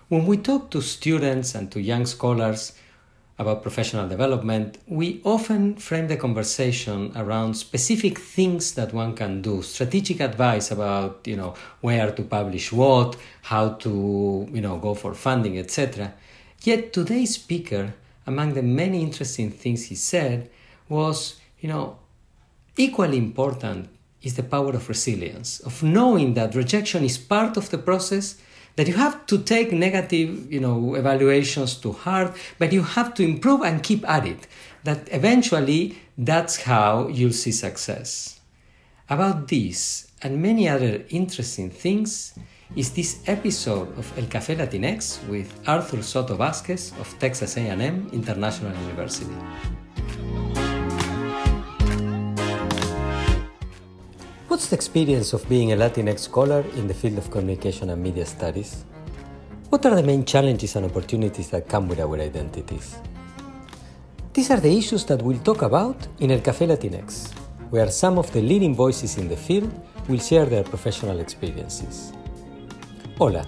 When we talk to students and to young scholars about professional development, we often frame the conversation around specific things that one can do, strategic advice about, where to publish what, how to, go for funding, etc. Yet today's speaker, among the many interesting things he said, was, equally important is the power of resilience, of knowing that rejection is part of the process, that you have to take negative, evaluations to heart, but you have to improve and keep at it, that eventually that's how you'll see success. About this and many other interesting things is this episode of El Café Latinx with Arthur Soto-Vásquez of Texas A&M International University. What's the experience of being a Latinx scholar in the field of communication and media studies? What are the main challenges and opportunities that come with our identities? These are the issues that we'll talk about in El Café Latinx, where some of the leading voices in the field will share their professional experiences. Hola,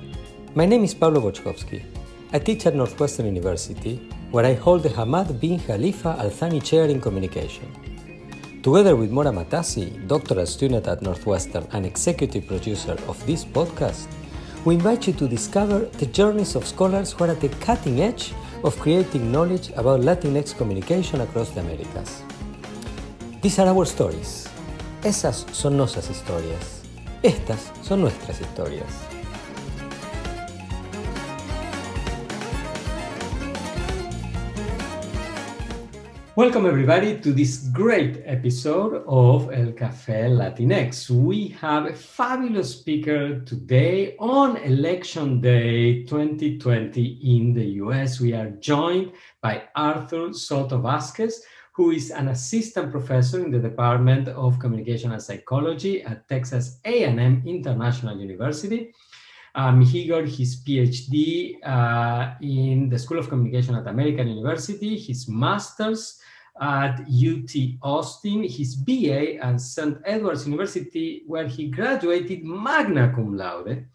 my name is Pablo Boczkowski. I teach at Northwestern University, where I hold the Hamad bin Khalifa Al Thani Chair in Communication. Together with Mora Matassi, doctoral student at Northwestern and executive producer of this podcast, we invite you to discover the journeys of scholars who are at the cutting edge of creating knowledge about Latinx communication across the Americas. These are our stories. Esas son nuestras historias. Estas son nuestras historias. Welcome everybody to this great episode of El Café Latinx. We have a fabulous speaker today on Election Day 2020 in the US. We are joined by Arthur Soto-Vásquez, who is an assistant professor in the Department of Communication and Psychology at Texas A&M International University. He got his PhD in the School of Communication at American University, his master's at UT Austin, his BA at St. Edward's University, where he graduated magna cum laude.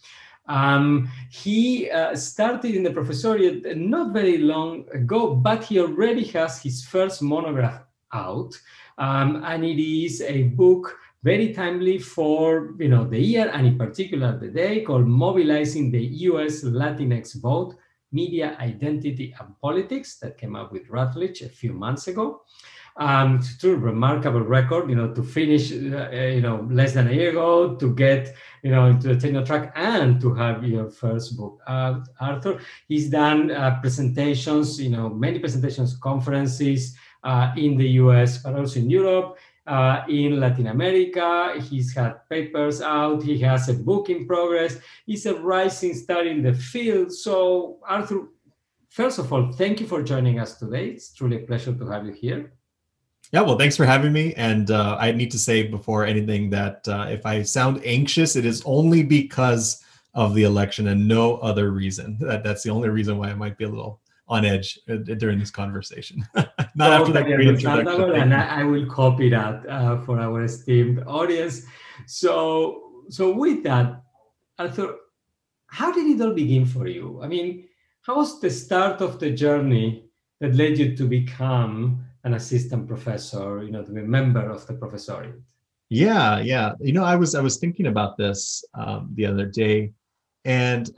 He started in the professoriate not very long ago, but he already has his first monograph out, and it is a book very timely for the year, and in particular the day, called Mobilizing the US Latinx Vote, Media, Identity, and Politics, that came out with Routledge a few months ago. It's a remarkable record, to finish, less than a year ago, to get, into the tenure track, and to have your first book. Arthur, he's done presentations, many presentations, conferences in the US, but also in Europe. In Latin America, he's had papers out, he has a book in progress, he's a rising star in the field. So Arthur, first of all, thank you for joining us today. It's truly a pleasure to have you here. Yeah, well, thanks for having me. And I need to say before anything that if I sound anxious, it is only because of the election and no other reason. That's the only reason why I might be a little on edge during this conversation. Not after that great introduction. And I will copy that for our esteemed audience. So with that, Arthur, how did it all begin for you? I mean, how was the start of the journey that led you to become an assistant professor, to be a member of the professoriate? Yeah. I was thinking about this the other day. And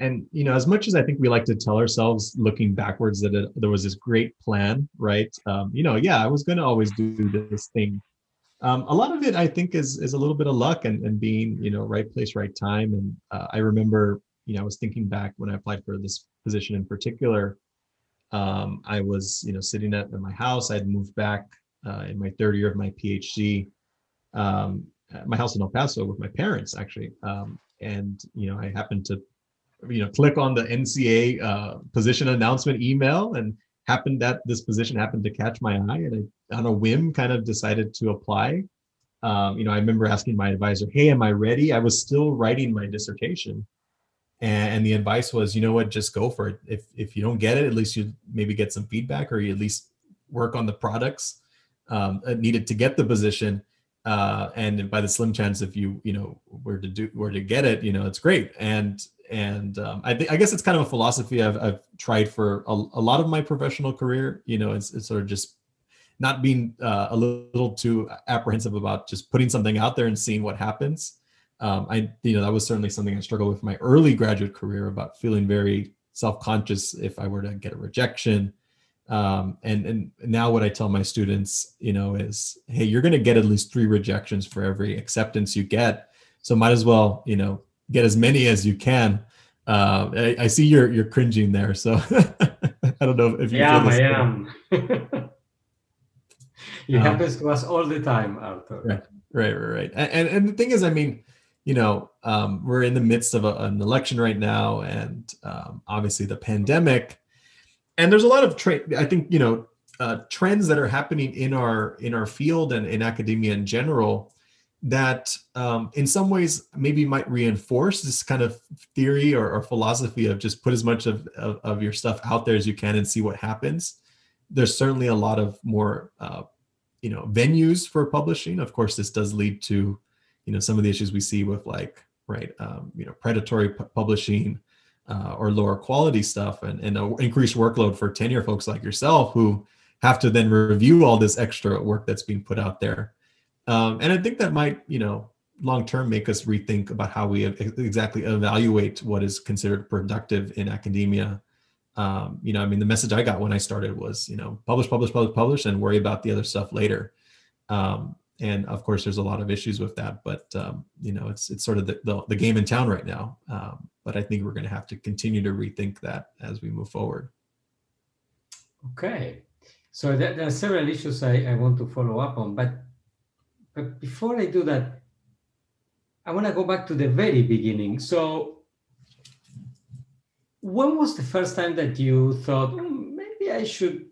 as much as I think we like to tell ourselves looking backwards that there was this great plan, right? I was going to always do this thing. A lot of it, I think, is a little bit of luck and being, right place, right time. And I remember, I was thinking back when I applied for this position in particular. I was, sitting at my house. I'd moved back in my third year of my PhD. My house in El Paso with my parents, actually. And I happened to click on the NCA position announcement email, and this position happened to catch my eye, and I, on a whim, kind of decided to apply. I remember asking my advisor, "Hey, am I ready?" I was still writing my dissertation, and the advice was, "You know what? Just go for it. If you don't get it, at least you maybe get some feedback, or you at least work on the products needed to get the position." And by the slim chance, if you were to get it, it's great. And and I guess it's kind of a philosophy I've tried for a lot of my professional career. It's sort of just not being a little too apprehensive about just putting something out there and seeing what happens. That was certainly something I struggled with my early graduate career, about feeling very self-conscious if I were to get a rejection. And now what I tell my students, is, hey, you're going to get at least 3 rejections for every acceptance you get. So might as well, get as many as you can. I see you're cringing there. So I don't know if you feel this. I am. It happens to us all the time, Arthur. Right. And the thing is, we're in the midst of an election right now, and obviously the pandemic. And there's a lot of trends that are happening in our field and in academia in general that in some ways maybe might reinforce this kind of theory or philosophy of just put as much of your stuff out there as you can and see what happens. There's certainly a lot of more venues for publishing. Of course, this does lead to some of the issues we see with predatory publishing or lower quality stuff, and an increased workload for tenure folks like yourself who have to then review all this extra work that's being put out there. And I think that might, long term make us rethink about how we exactly evaluate what is considered productive in academia. The message I got when I started was, publish, and worry about the other stuff later. And of course, there's a lot of issues with that, but it's sort of the game in town right now. But I think we're going to have to continue to rethink that as we move forward. Okay, so there are several issues I want to follow up on, but before I do that, I want to go back to the very beginning. So when was the first time that you thought, maybe I should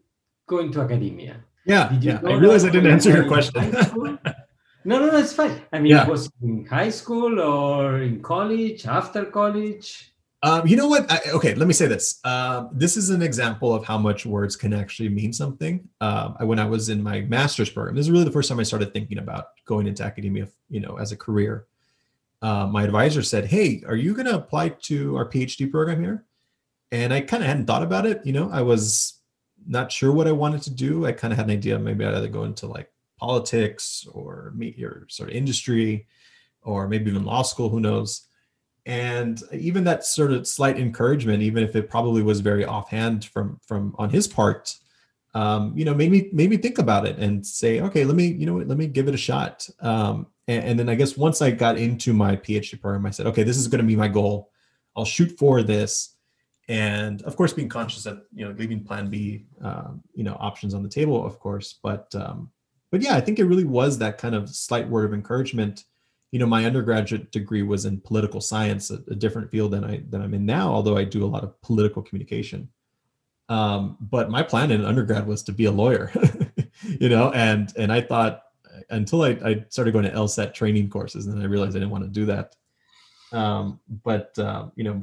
go into academia? Yeah. I realize I didn't answer your question. No, it's fine. It was in high school or in college, after college? You know what? Okay, let me say this. This is an example of how much words can actually mean something. When I was in my master's program, this is really the first time I started thinking about going into academia, as a career. My advisor said, hey, are you going to apply to our PhD program here? And I kind of hadn't thought about it. I was not sure what I wanted to do. I kind of had an idea, maybe I'd either go into politics or your sort of industry, or maybe even law school, who knows. And even that sort of slight encouragement, even if it probably was very offhand from on his part, made me think about it and say, okay, let me give it a shot. And then I guess once I got into my PhD program, I said, okay, this is going to be my goal. I'll shoot for this. And of course, being conscious that, leaving plan B, options on the table, of course. But yeah, I think it really was that kind of slight word of encouragement. My undergraduate degree was in political science, a different field than I'm in now, although I do a lot of political communication. But my plan in undergrad was to be a lawyer, and I thought, until I started going to LSAT training courses, and then I realized I didn't want to do that. But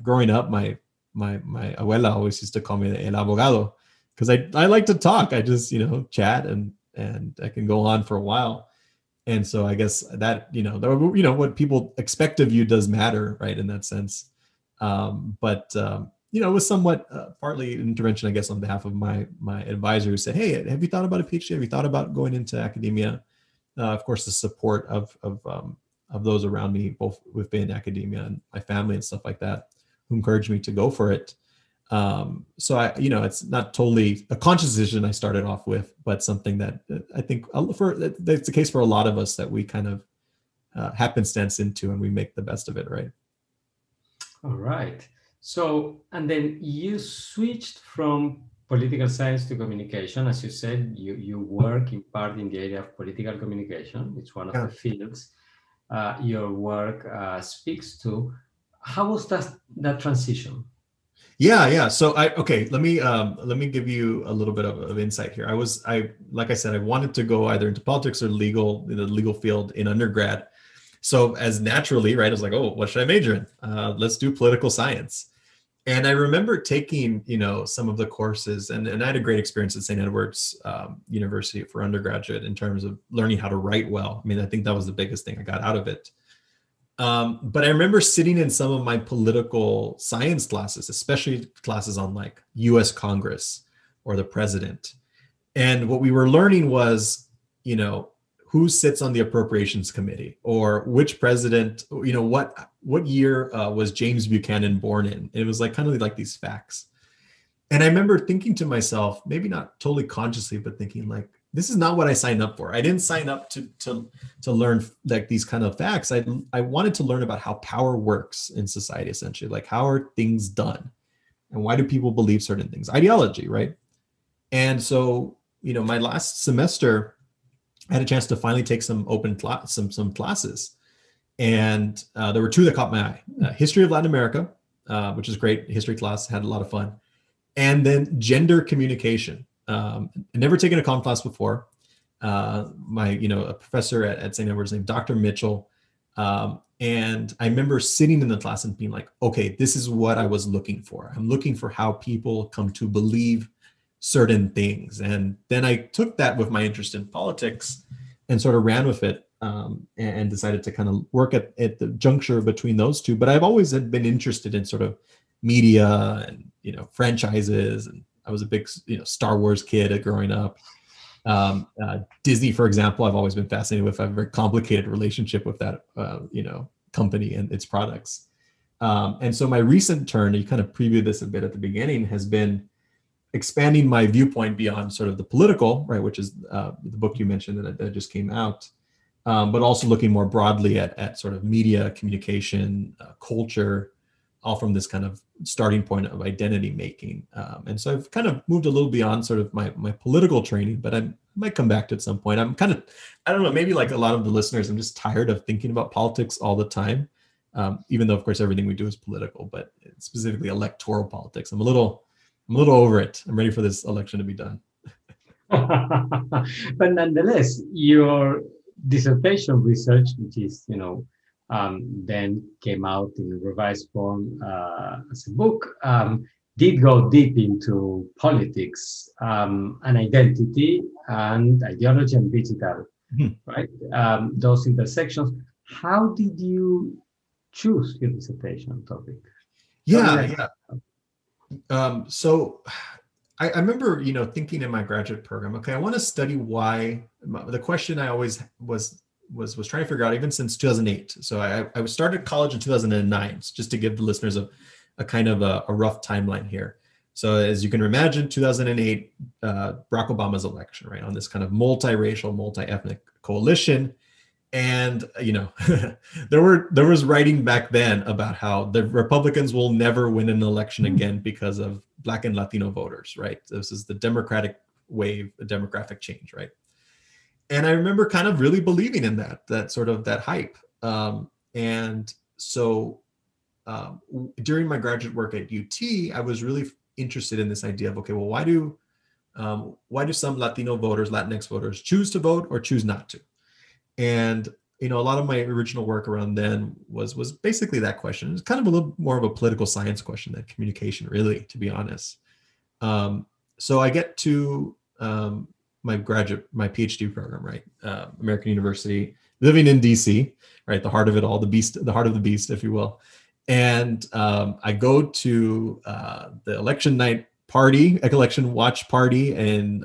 growing up, my abuela always used to call me el abogado, because I like to talk. I just, chat and I can go on for a while. And so I guess that, what people expect of you does matter, right, in that sense. But it was somewhat partly intervention, I guess, on behalf of my advisor, who said, hey, have you thought about a PhD? Have you thought about going into academia? Of course, the support of those around me, both within academia and my family and stuff like that, who encouraged me to go for it. So it's not totally a conscious decision I started off with, but something that I think that's the case for a lot of us, that we kind of happenstance into, and we make the best of it, right? All right. So, and then you switched from political science to communication. As you said, you work in part in the area of political communication. It's one of the fields your work speaks to. How was that transition? Yeah. So let me give you a little bit of insight here. Like I said, I wanted to go either into politics or the legal field in undergrad. So as naturally, right, I was like, oh, what should I major in? Let's do political science. And I remember taking, some of the courses, and I had a great experience at St. Edward's University for undergraduate in terms of learning how to write well. I think that was the biggest thing I got out of it. But I remember sitting in some of my political science classes, especially classes on like US Congress or the president. And what we were learning was, you know, who sits on the appropriations committee, or which president, you know, what year was James Buchanan born in? And it was like kind of like these facts. And I remember thinking to myself, maybe not totally consciously, but thinking like, this is not what I signed up for. I didn't sign up to learn like these kind of facts. I wanted to learn about how power works in society, essentially, like how are things done, and why do people believe certain things? Ideology, right? And so, you know, my last semester, I had a chance to finally take some open some classes, and there were two that caught my eye: History of Latin America, which is great history class, had a lot of fun, and then Gender Communication. I'd never taken a comm class before. A professor at St. Edward's named Dr. Mitchell. And I remember sitting in the class and being like, okay, this is what I was looking for. I'm looking for how people come to believe certain things. And then I took that with my interest in politics and sort of ran with it, and decided to kind of work at the juncture between those two. But I've always been interested in sort of media and, you know, franchises, and I was a big, you know, Star Wars kid growing up. Disney, for example, I've always been fascinated with. I have a very complicated relationship with that, company and its products. And so my recent turn, you kind of previewed this a bit at the beginning, has been expanding my viewpoint beyond sort of the political, right, which is the book you mentioned that just came out, but also looking more broadly at sort of media, communication, culture, all from this kind of starting point of identity making. And so I've kind of moved a little beyond sort of my political training, but I might come back to it at some point. I'm kind of, I don't know, maybe like a lot of the listeners, I'm just tired of thinking about politics all the time. Even though of course everything we do is political, but specifically electoral politics. I'm a little over it. I'm ready for this election to be done. But nonetheless, your dissertation research, which is, then came out in revised form as a book, did go deep into politics and identity and ideology and digital, right? Those intersections. How did you choose your dissertation topic? So I remember, thinking in my graduate program, okay, I want to study why. The question I always was trying to figure out even since 2008. So I started college in 2009, just to give the listeners a kind of a rough timeline here. So as you can imagine, 2008, Barack Obama's election, right, on this kind of multiracial, multi-ethnic coalition. And, there was writing back then about how the Republicans will never win an election again because of Black and Latino voters, right? This is the Democratic wave, the demographic change, right? And I remember kind of really believing in that sort of that hype. And so during my graduate work at UT, I was really interested in this idea of, okay, well, why do some Latino voters, Latinx voters choose to vote or choose not to? And, a lot of my original work around then was basically that question. It's kind of a little more of a political science question than communication, really, to be honest. So I get to my PhD program, right? American University, living in DC, right? The heart of it all, the heart of the beast, if you will. And I go to the election night party, election watch party in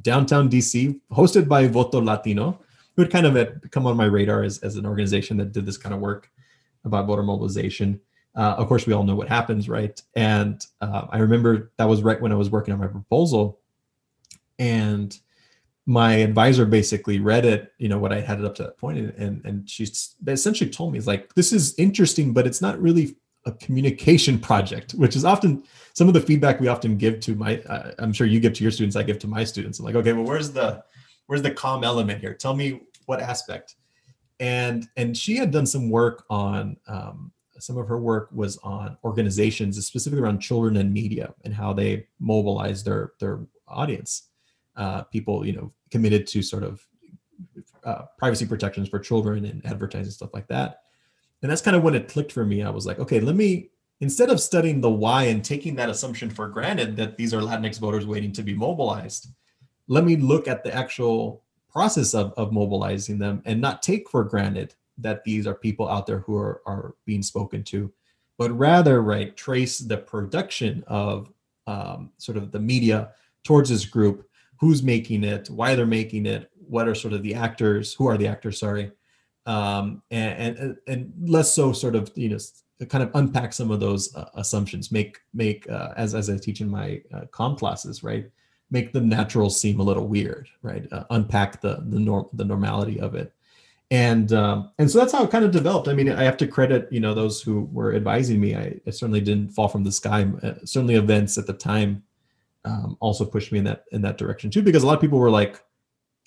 downtown DC, hosted by Voto Latino, who had kind of come on my radar as an organization that did this kind of work about voter mobilization. Of course, we all know what happens, right? And I remember that was right when I was working on my proposal. And my advisor basically read it, what I had it up to that point, and she essentially told me, it's like, this is interesting, but it's not really a communication project, which is often some of the feedback we often give to I'm sure you give to your students, I give to my students. I'm like, okay, well, where's the comm element here? Tell me what aspect. And she had done some work on, some of her work was on organizations, specifically around children and media and how they mobilize their audience. People, committed to sort of privacy protections for children and advertising, stuff like that. And that's kind of when it clicked for me. I was like, okay, instead of studying the why and taking that assumption for granted that these are Latinx voters waiting to be mobilized, let me look at the actual process of mobilizing them and not take for granted that these are people out there who are being spoken to, but rather, right, trace the production of sort of the media towards this group, who's making it, why they're making it, what are sort of the actors, who are the actors, sorry, and less so sort of, kind of unpack some of those assumptions, make as I teach in my comm classes, right, make the natural seem a little weird, right, unpack the normality of it. And so that's how it kind of developed. I mean, I have to credit, those who were advising me. I certainly didn't fall from the sky. Certainly events at the time also pushed me in that direction too, because a lot of people were like,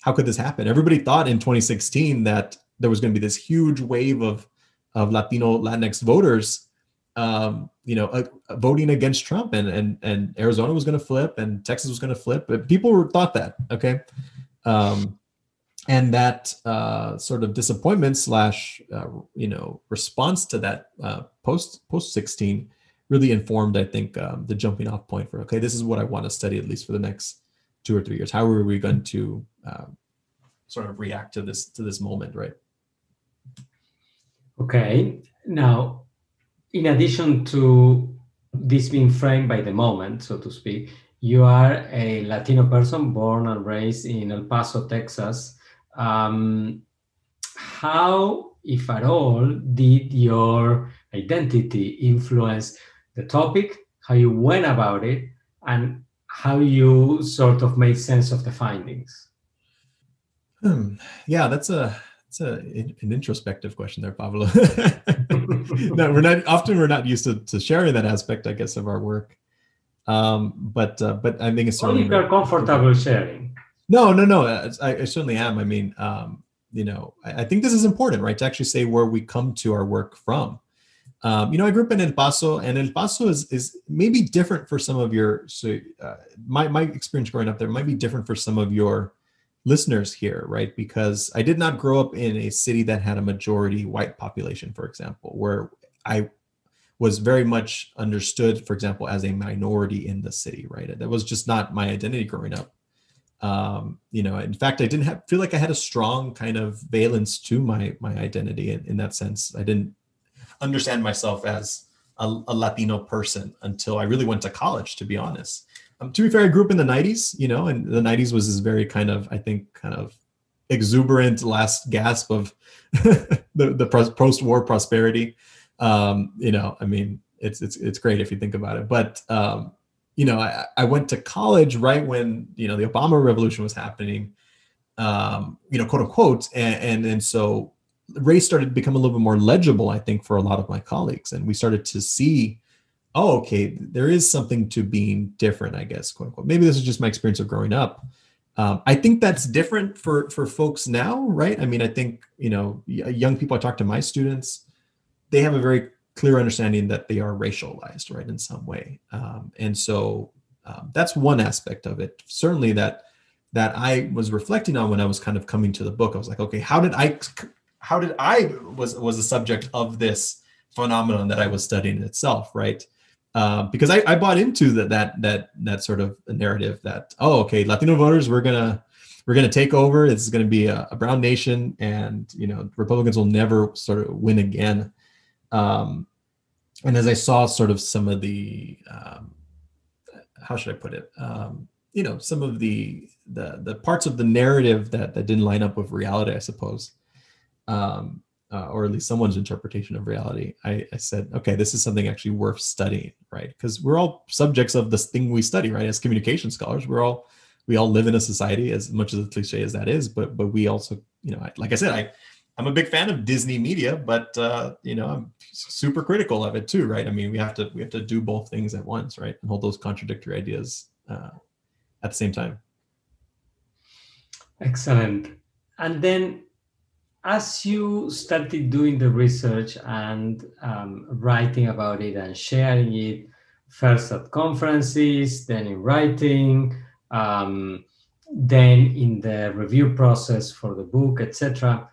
how could this happen? Everybody thought in 2016 that there was going to be this huge wave of Latino Latinx voters, voting against Trump, and Arizona was going to flip and Texas was going to flip. But people thought that, okay. And that sort of disappointment slash, response to that post 16 really informed, I think, the jumping off point for, okay, this is what I want to study at least for the next 2 or 3 years. How are we going to sort of react to this moment, right? Okay. Now, in addition to this being framed by the moment, so to speak, you are a Latino person born and raised in El Paso, Texas. How, if at all, did your identity influence the topic, how you went about it, and how you sort of made sense of the findings? Yeah, that's an introspective question there, Pablo. No, we're not used to sharing that aspect, I guess, of our work. But I think it's certainly. If you're comfortable sharing. No. I certainly am. I mean, I think this is important, right? To actually say where we come to our work from. I grew up in El Paso, and El Paso is maybe different for some of your. So my experience growing up there might be different for some of your listeners here, right? Because I did not grow up in a city that had a majority white population, for example, where I was very much understood, for example, as a minority in the city, right? That was just not my identity growing up. In fact, I didn't feel like I had a strong kind of valence to my identity in that sense. I didn't understand myself as a Latino person until I really went to college, to be honest. To be fair, I grew up in the 90s, and the 90s was this very kind of, I think, kind of exuberant last gasp of the post-war prosperity. I mean, it's great if you think about it. But, I went to college right when, the Obama revolution was happening, quote unquote. And so race started to become a little bit more legible, I think, for a lot of my colleagues. And we started to see, oh, okay, there is something to being different, I guess, quote unquote. Maybe this is just my experience of growing up. I think that's different for folks now, right? I mean, I think, young people, I talk to my students, they have a very clear understanding that they are racialized, right, in some way. And so that's one aspect of it. Certainly that I was reflecting on when I was kind of coming to the book. I was like, okay, how did I was the subject of this phenomenon that I was studying itself, right? Because I bought into that sort of narrative that, oh, okay, Latino voters, we're gonna take over. It's gonna be a brown nation, and Republicans will never sort of win again. And as I saw sort of some of the, how should I put it? Some of the parts of the narrative that didn't line up with reality, I suppose, or at least someone's interpretation of reality. I said, okay, this is something actually worth studying, right? Because we're all subjects of this thing we study, right? As communication scholars, we all live in a society, as much as a cliche as that is, but we also, like I said, I'm a big fan of Disney media, but I'm super critical of it too, right? I mean, we have to do both things at once, right? And hold those contradictory ideas at the same time. Excellent. And then, as you started doing the research and writing about it and sharing it, first at conferences, then in writing, then in the review process for the book, etc.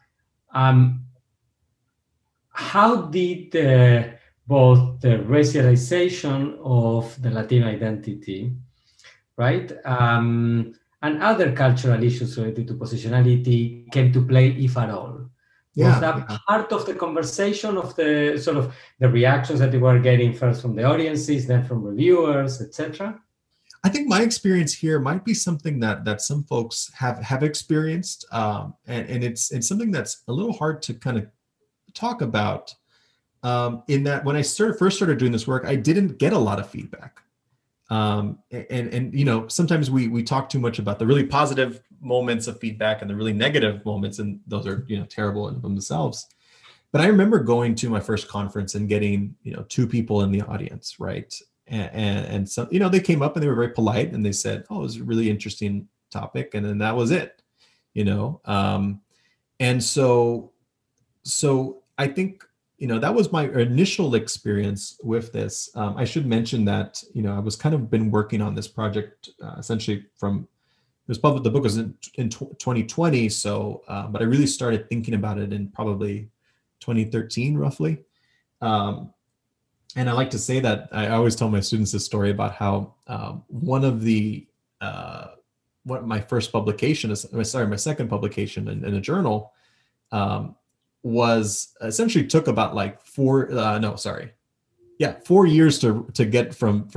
How did both the racialization of the Latino identity, right, and other cultural issues related to positionality came to play, if at all? Was Yeah, that yeah. part of the conversation of the sort of the reactions that you were getting first from the audiences, then from reviewers, etc.? I think my experience here might be something that some folks have experienced, and it's something that's a little hard to kind of talk about. In that, when I first started doing this work, I didn't get a lot of feedback. And you know, sometimes we talk too much about the really positive moments of feedback and the really negative moments, and those are, you know, terrible in themselves. But I remember going to my first conference and getting, you know, two people in the audience, right? And so, you know, they came up and they were very polite and they said, "Oh, it was a really interesting topic," and then that was it, you know. And so I think, you know, that was my initial experience with this. I should mention that, you know, I was kind of been working on this project essentially from, it was published, the book was in 2020. So, but I really started thinking about it in probably 2013, roughly. And I like to say that I always tell my students this story about how one of the, what my first publication is, sorry, my second publication in a journal, was essentially took about like 4 years to get from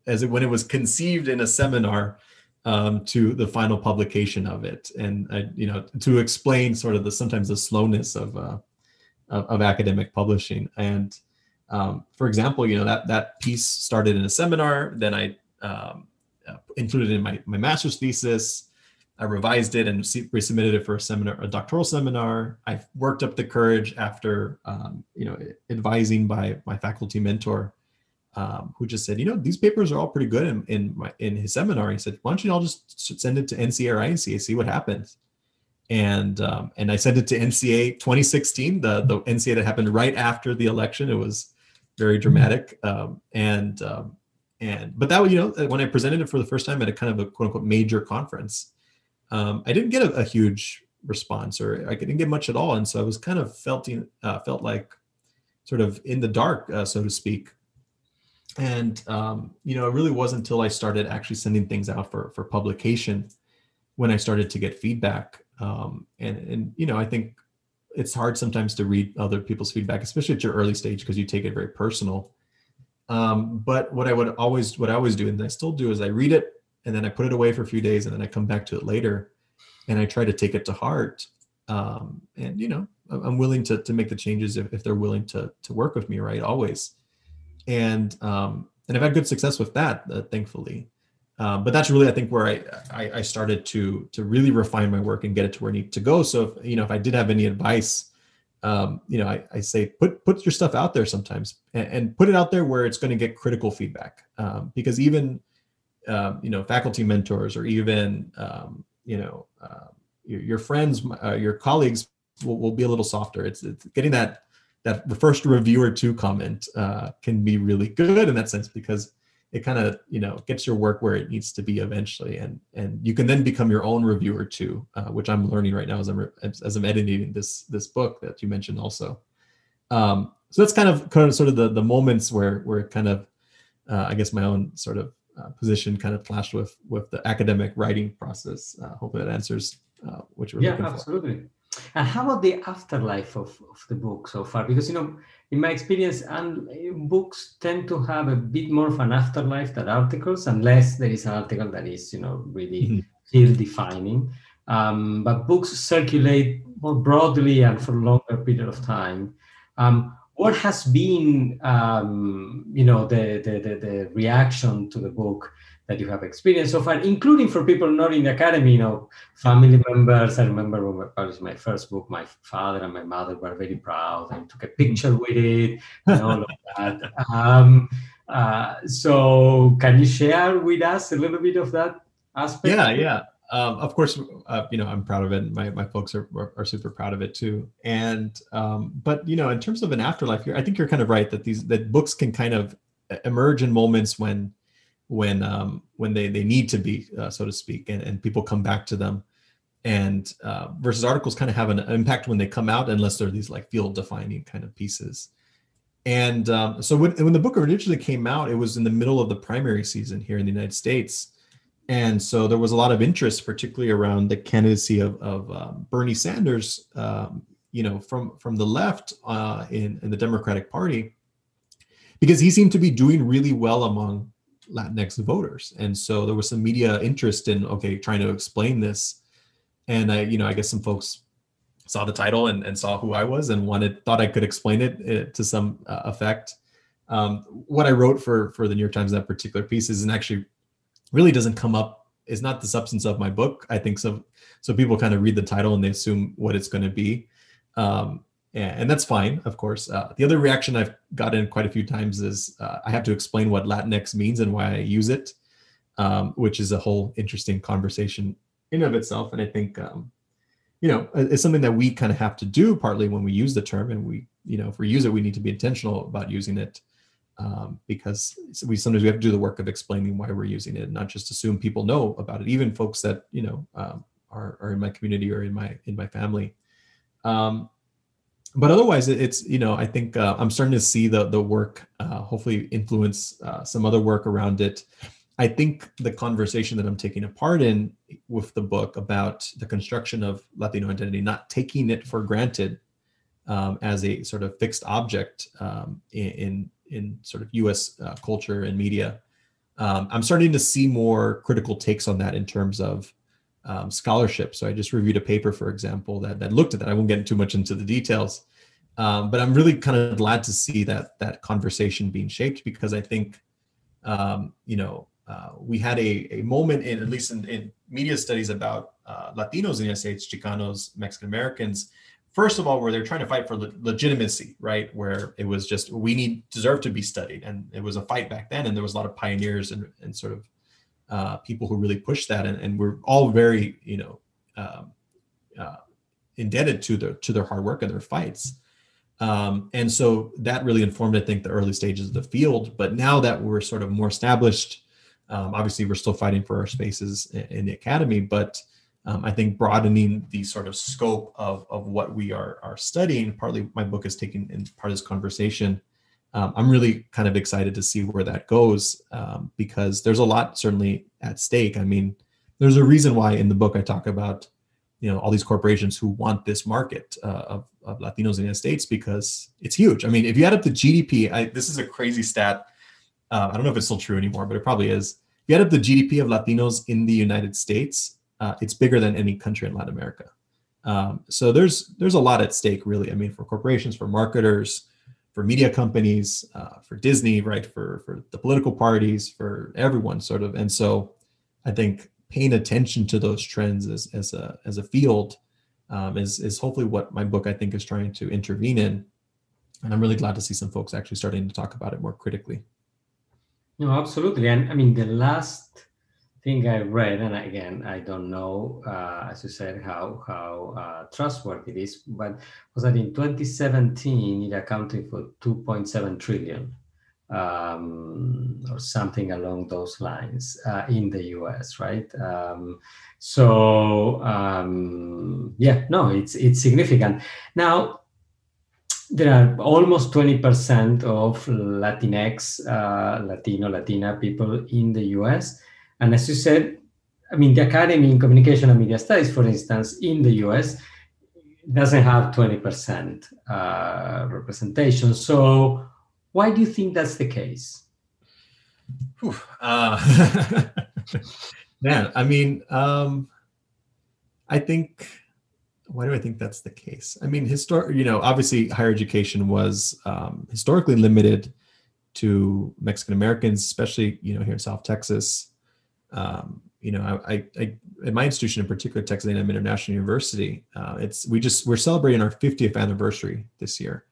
when it was conceived in a seminar to the final publication of it, and you know, to explain sort of sometimes the slowness of academic publishing. And for example, you know, that piece started in a seminar, then I included it in my master's thesis. I revised it and resubmitted it for a doctoral seminar. I worked up the courage after, you know, advising by my faculty mentor, who just said, you know, these papers are all pretty good in his seminar. He said, why don't you all just send it to NCA or INCA, see what happens. And I sent it to NCA 2016, the NCA that happened right after the election. It was very dramatic. But that, you know, when I presented it for the first time at a kind of a quote unquote major conference, I didn't get a huge response, or I didn't get much at all. And so I was kind of felt like sort of in the dark, so to speak. And, you know, it really wasn't until I started actually sending things out for publication when I started to get feedback. And, you know, I think it's hard sometimes to read other people's feedback, especially at your early stage, because you take it very personal. But what I always do, and I still do, is I read it and then I put it away for a few days and then I come back to it later and I try to take it to heart. And, you know, I'm willing to make the changes if they're willing to work with me, right? Always. And I've had good success with that, thankfully. But that's really, I think, where I started to really refine my work and get it to where I need to go. So, if I did have any advice, I say put your stuff out there sometimes, and put it out there where it's going to get critical feedback. Because even faculty mentors, or even your friends, your colleagues will be a little softer. It's getting that first review or two comment can be really good in that sense, because it kind of gets your work where it needs to be eventually, and you can then become your own reviewer too, which I'm learning right now as I'm editing this book that you mentioned also. So that's kind of sort of the moments where it kind of I guess my own sort of position kind of clashed with the academic writing process. Hopefully that answers what you were looking for. Yeah, absolutely. And how about the afterlife of the book so far? Because, in my experience, and books tend to have a bit more of an afterlife than articles, unless there is an article that is, really field defining. But books circulate more broadly and for a longer period of time. What has been, the reaction to the book that you have experienced so far, including for people not in the academy, family members? I remember when I published my first book, my father and my mother were very proud and took a picture with it and all of that. So can you share with us a little bit of that aspect? Yeah. Of course, I'm proud of it. My folks are super proud of it too. And but in terms of an afterlife, I think you're kind of right that books can kind of emerge in moments when they need to be, so to speak, and people come back to them. And versus articles kind of have an impact when they come out, unless they're these like field defining kind of pieces. And so when the book originally came out, it was in the middle of the primary season here in the United States. And so there was a lot of interest, particularly around the candidacy of Bernie Sanders, from the left in the Democratic Party, because he seemed to be doing really well among Latinx voters. And so there was some media interest in, trying to explain this. And I guess some folks saw the title and saw who I was and thought I could explain it to some effect. What I wrote for the New York Times, that particular piece, isn't actually really doesn't come up, is not the substance of my book. I think so people kind of read the title and they assume what it's going to be. And that's fine, of course. The other reaction I've gotten quite a few times is I have to explain what Latinx means and why I use it, which is a whole interesting conversation in of itself. And I think, it's something that we kind of have to do partly when we use the term, and we, if we use it, we need to be intentional about using it, because sometimes we have to do the work of explaining why we're using it, and not just assume people know about it, even folks that, are in my community or in my family. But otherwise, it's, I think I'm starting to see the work hopefully influence some other work around it. I think the conversation that I'm taking apart in with the book about the construction of Latino identity, not taking it for granted as a sort of fixed object in sort of US culture and media. I'm starting to see more critical takes on that in terms of scholarship. So I just reviewed a paper, for example, that looked at that. I won't get too much into the details, but I'm really kind of glad to see that conversation being shaped, because I think, we had a moment at least in media studies about Latinos in the United States, Chicanos, Mexican Americans, first of all, where they're trying to fight for legitimacy, right? Where it was just, deserve to be studied. And it was a fight back then. And there was a lot of pioneers and sort of people who really pushed that. And we're all very, indebted to their hard work and their fights. And so that really informed, I think, the early stages of the field. But now that we're sort of more established, obviously we're still fighting for our spaces in the academy, but I think broadening the sort of scope of what we are studying, partly my book is taking in part of this conversation. I'm really kind of excited to see where that goes, because there's a lot certainly at stake. I mean, there's a reason why in the book I talk about, all these corporations who want this market of Latinos in the United States, because it's huge. I mean, if you add up the GDP, this is a crazy stat. I don't know if it's still true anymore, but it probably is. If you add up the GDP of Latinos in the United States, it's bigger than any country in Latin America. So there's a lot at stake, really. I mean, for corporations, for marketers, for media companies, for Disney, right? For the political parties, for everyone, sort of. And so I think paying attention to those trends as a field is hopefully what my book, I think, is trying to intervene in. And I'm really glad to see some folks actually starting to talk about it more critically. No, absolutely. And I mean, the last thing I read, and again, I don't know, as you said, how trustworthy it is, but was that in 2017, it accounted for 2.7 trillion or something along those lines in the US, right? It's significant. Now, there are almost 20% of Latinx, Latina people in the US. And as you said, I mean, the Academy in Communication and Media Studies, for instance, in the US doesn't have 20% representation. So why do you think that's the case? Man, I mean, I think, why do I think that's the case? I mean, obviously higher education was historically limited to Mexican Americans, especially, here in South Texas. I at my institution in particular, Texas A&M International University, we're celebrating our 50th anniversary this year.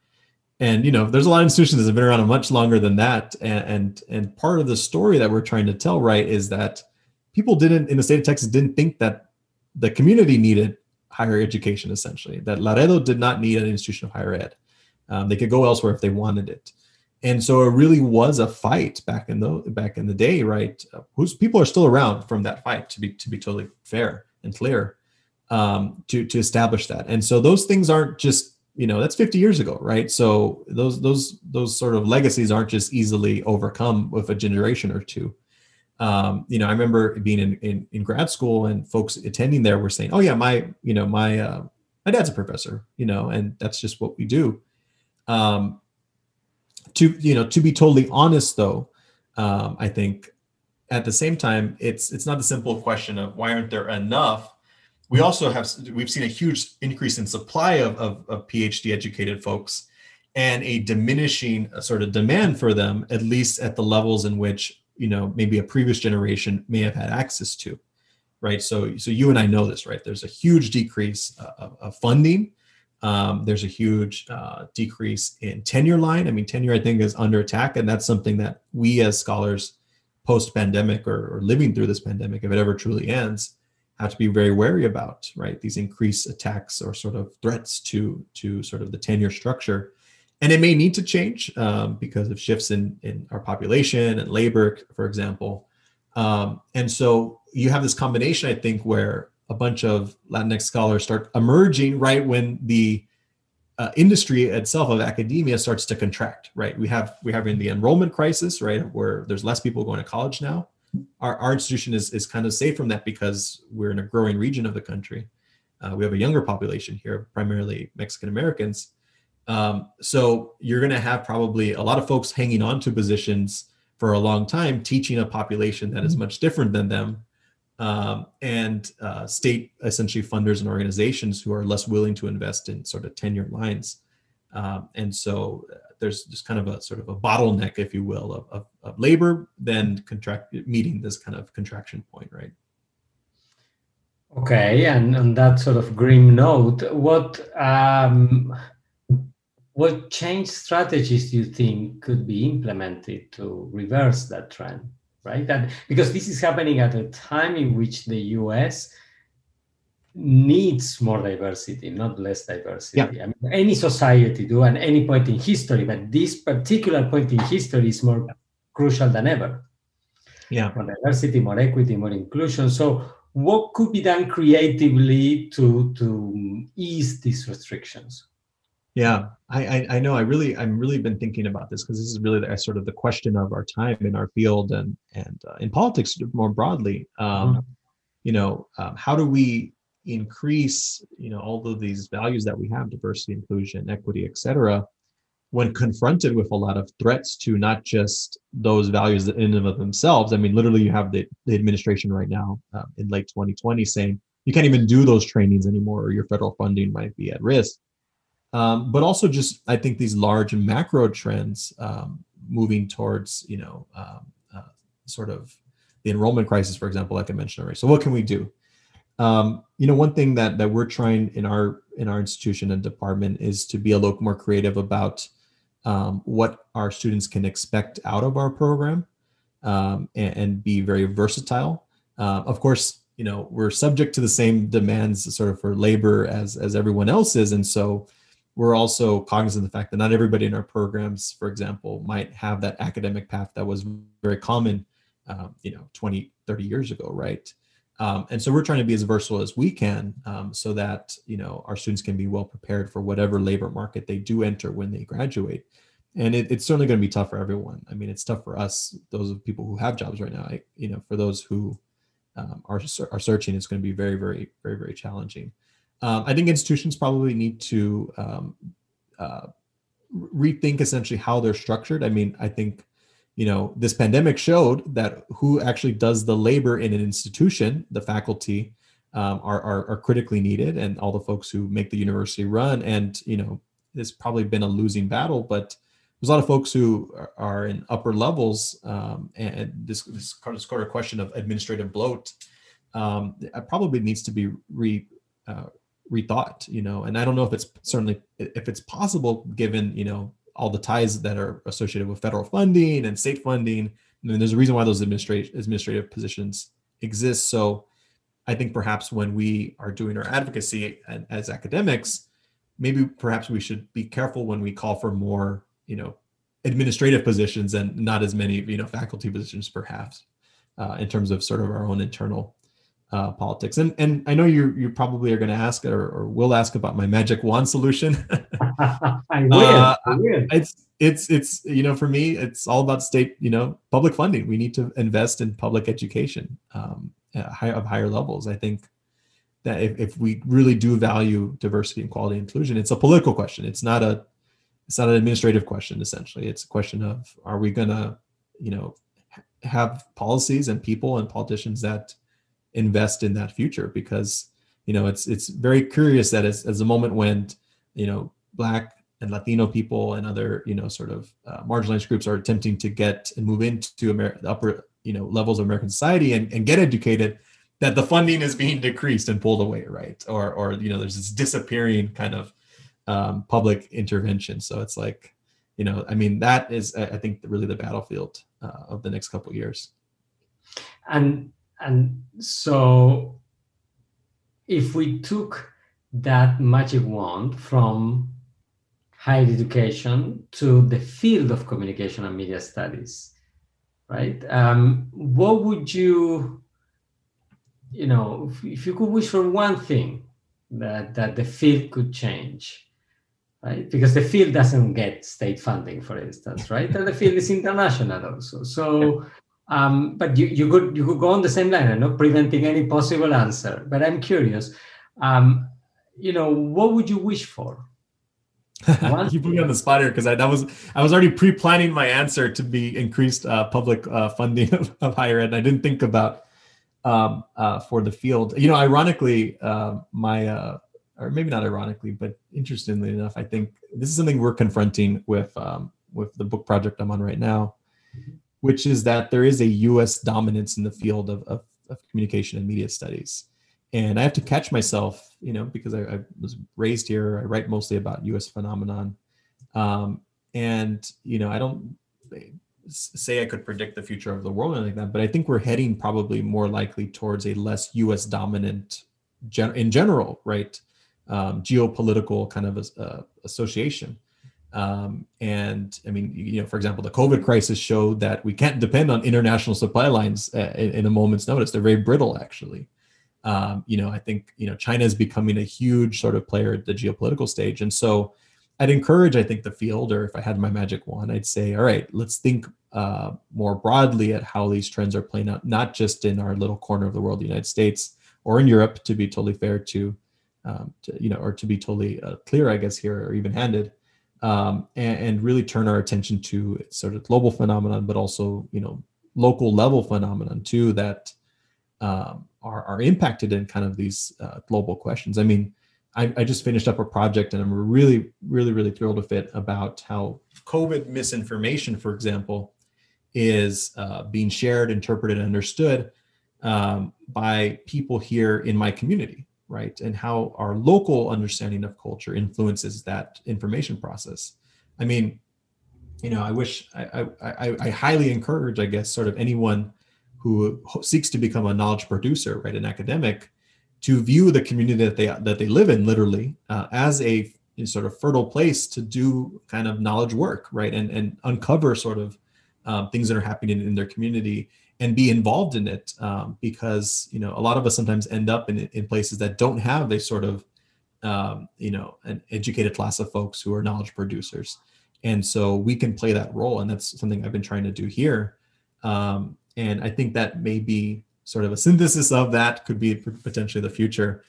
And, there's a lot of institutions that have been around much longer than that. And part of the story that we're trying to tell, right, is that people in the state of Texas didn't think that the community needed higher education, essentially, that Laredo did not need an institution of higher ed. They could go elsewhere if they wanted it. And so it really was a fight back in the day, right? Whose people are still around from that fight, to be totally fair and clear, to establish that. And so those things aren't just, that's 50 years ago, right? So those sort of legacies aren't just easily overcome with a generation or two. I remember being in grad school, and folks attending there were saying, "Oh yeah, my My dad's a professor, and that's just what we do. To be totally honest, though, I think at the same time, it's not a simple question of why aren't there enough. We've seen a huge increase in supply of PhD educated folks, and a diminishing sort of demand for them, at least at the levels in which maybe a previous generation may have had access to, right? So you and I know this, right? There's a huge decrease of funding. There's a huge decrease in tenure line. I mean, tenure I think is under attack, and that's something that we as scholars post-pandemic or living through this pandemic, if it ever truly ends, have to be very wary about, right? These increased attacks or sort of threats to sort of the tenure structure. And it may need to change because of shifts in our population and labor, for example. And so you have this combination, I think, where a bunch of Latinx scholars start emerging right when the industry itself of academia starts to contract, right? We're having the enrollment crisis, right, where there's less people going to college now. Our institution is kind of safe from that because we're in a growing region of the country. We have a younger population here, primarily Mexican Americans. So you're going to have probably a lot of folks hanging on to positions for a long time, teaching a population that is much different than them, and state essentially funders and organizations who are less willing to invest in sort of tenure lines. And so there's just kind of a sort of a bottleneck, if you will, of labor then meeting this kind of contraction point, right? Okay, and on that sort of grim note, what change strategies do you think could be implemented to reverse that trend, right? That because this is happening at a time in which the US needs more diversity, not less diversity. Yeah. I mean, any society do at any point in history, but this particular point in history is more crucial than ever. Yeah. More diversity, more equity, more inclusion. So what could be done creatively to ease these restrictions? Yeah, I know. I'm really been thinking about this because this is really sort of the question of our time in our field and in politics more broadly. How do we increase all of these values that we have, diversity, inclusion, equity, et cetera, when confronted with a lot of threats to not just those values in and of themselves. I mean, literally, you have the administration right now in late 2020 saying you can't even do those trainings anymore, or your federal funding might be at risk. But also just, I think these large macro trends moving towards, sort of the enrollment crisis, for example, like I mentioned already. So what can we do? One thing that we're trying in our institution and department is to be a little more creative about what our students can expect out of our program and be very versatile. Of course, we're subject to the same demands sort of for labor as everyone else is. And so we're also cognizant of the fact that not everybody in our programs, for example, might have that academic path that was very common, 20, 30 years ago, right? And so we're trying to be as versatile as we can so that, our students can be well prepared for whatever labor market they do enter when they graduate. And it's certainly going to be tough for everyone. I mean, it's tough for us, those of people who have jobs right now. For those who are searching, it's going to be very, very, very, very challenging. I think institutions probably need to rethink essentially how they're structured. I mean, I think, this pandemic showed that who actually does the labor in an institution, the faculty, are critically needed, and all the folks who make the university run. And, it's probably been a losing battle, but there's a lot of folks who are in upper levels, and this kind of question of administrative bloat probably needs to be rethought, and I don't know if it's possible given, all the ties that are associated with federal funding and state funding. I mean, there's a reason why those administrative positions exist. So I think perhaps when we are doing our advocacy as academics, perhaps we should be careful when we call for more, administrative positions and not as many, faculty positions, perhaps, in terms of sort of our own internal politics. And I know you probably are going to ask or will ask about my magic wand solution. I will. It's for me, it's all about state, public funding. We need to invest in public education of higher levels. I think that if we really do value diversity and equality and inclusion, it's a political question. It's not an administrative question. Essentially, it's a question of, are we gonna, have policies and people and politicians that invest in that future? Because it's very curious that as a moment when Black and Latino people and other marginalized groups are attempting to get and move into the upper levels of American society and get educated, that the funding is being decreased and pulled away, right? Or there's this disappearing kind of public intervention. So it's like, that is, I think, really the battlefield of the next couple of years. And so if we took that magic wand from higher education to the field of communication and media studies, right? What would you, if you could wish for one thing that the field could change, right? Because the field doesn't get state funding, for instance, right? And the field is international also. So, but you could go on the same line, I'm not preventing any possible answer, but I'm curious, what would you wish for? You put me on the spot here, because I was already pre-planning my answer to be increased public funding of higher ed. And I didn't think about for the field. Ironically, or maybe not ironically, but interestingly enough, I think this is something we're confronting with the book project I'm on right now, which is that there is a U.S. dominance in the field of communication and media studies. And I have to catch myself, because I was raised here. I write mostly about U.S. phenomenon. And I don't say I could predict the future of the world or anything like that, but I think we're heading probably more likely towards a less U.S. dominant in general, right? Geopolitical kind of association. And I mean, for example, the COVID crisis showed that we can't depend on international supply lines in a moment's notice. They're very brittle, actually. I think, China is becoming a huge sort of player at the geopolitical stage. And so I'd encourage, I think, the field, or if I had my magic wand, I'd say, all right, let's think more broadly at how these trends are playing out, not just in our little corner of the world, the United States, or in Europe, to be totally fair or to be totally clear, I guess, here, or even handed, and really turn our attention to sort of global phenomenon, but also, local level phenomenon too, that are impacted in kind of these global questions. I mean, I just finished up a project, and I'm really, really, really thrilled with it, about how COVID misinformation, for example, is being shared, interpreted, and understood by people here in my community, right? And how our local understanding of culture influences that information process. I mean, I highly encourage, I guess, sort of anyone who seeks to become a knowledge producer, right, an academic, to view the community that they live in, literally, as a sort of fertile place to do kind of knowledge work, right, and uncover sort of things that are happening in their community and be involved in it, because a lot of us sometimes end up in places that don't have a sort of an educated class of folks who are knowledge producers, and so we can play that role, and that's something I've been trying to do here. And I think that may be sort of a synthesis of that, could be potentially the future.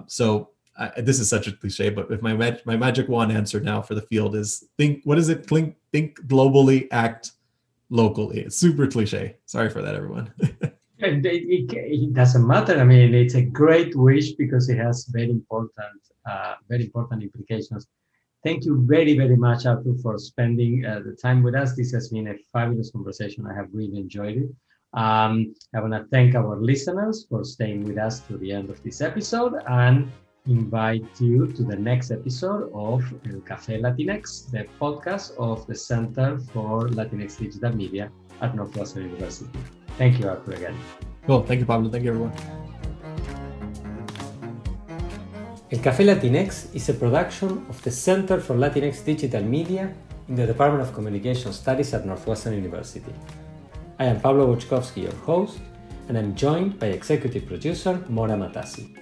So this is such a cliche, but if my magic wand answer now for the field is think globally, act locally. It's super cliche. Sorry for that, everyone. It doesn't matter. I mean, it's a great wish because it has very important implications. Thank you very, very much, Arthur, for spending the time with us. This has been a fabulous conversation. I have really enjoyed it. I want to thank our listeners for staying with us to the end of this episode, and invite you to the next episode of El Café Latinx, the podcast of the Center for Latinx Digital Media at Northwestern University. Thank you, Arthur, again. Cool. Thank you, Pablo. Thank you, everyone. El Café Latinx is a production of the Center for Latinx Digital Media in the Department of Communication Studies at Northwestern University. I am Pablo Boczkowski, your host, and I'm joined by executive producer Mora Matassi.